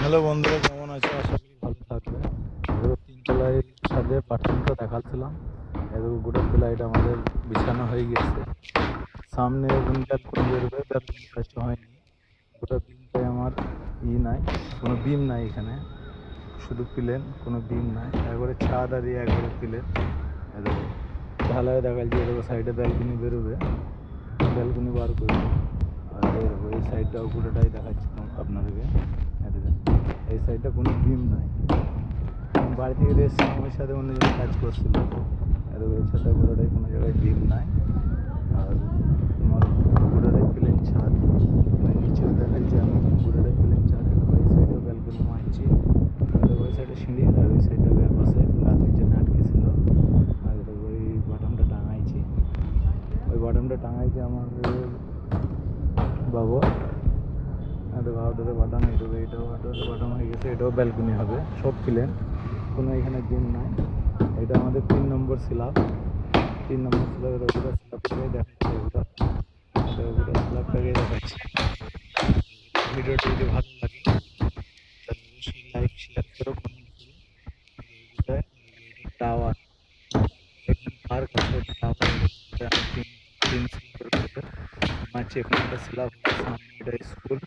Hello বন্ধুরা, কেমন আছো? আশা করি ভালো থাকবে। তিনতলায় ছাদে পাঠানটা দেখাচ্ছিলাম। এদের গোটা প্লাইট আমাদের বিছানো হয়ে গেছে। সামনে ব্যালকনি বেরোবে, ব্যালকনি কাজটা হয়নি। গোটা বিমটাই আমার নাই, কোনো বিম নাই এখানে, শুধু প্লেন, কোনো বিম নাই। একবারে ছাদ আর একবারে প্লেন। এদের ঢালাই দেখাচ্ছি, এদের সাইডে ব্যালকনি বেরোবে, ব্যালকনি বার করবে। আর এই সাইডটাও পুরোটাই দেখাচ্ছিলাম আপনাদেরকে। এদিকে এই সাইডটা কোনো বিম নাই। বাড়ি থেকে এসে আমার সাথে অন্যজন কাজ করছিল। আর ওই ছাদটা পুরোটাই কোনো জায়গায় বিম নাই। আর তোমার পুরোটাই প্লেন ছাদ। নিচেও দেখাচ্ছি আমি, পুরোটাই প্লেন ছাদ। ওই সাইডেও ব্যালকনি মারছি, ওই সাইডে সিঁড়ি, আর ওই সাইডটা পাশে গাছের জন্য আটকেছিল। আর ওই বাটামটা টাঙাইছি, ওই বাটামটা টাঙাইছি আমার বাবা। আউটডোরে বাটাম, এটাও আউটডোরে বাটাম হয়ে গেছে। এটাও ব্যালকনি হবে, সব প্লেন, কোনো এখানে জিম নাই। এটা আমাদের 3 নম্বর স্ল্যাব। 3 নম্বর স্ল্যাবের ওগুলো স্ল্যাবটাকে দেখাচ্ছে, ওগুলো স্ল্যাবটাকে দেখাচ্ছে। ভিডিওটি যদি ভালো লাগে তাহলে অবশ্যই লাইক শেয়ার করো, কমেন্ট করো। টাওয়ার, এখানে পার্ক আছে, টাওয়ার। তিন তিন স্ল্যাবের উপরে মাঝে এখানে একটা স্ল্যাব, সামনে এটা স্কুল।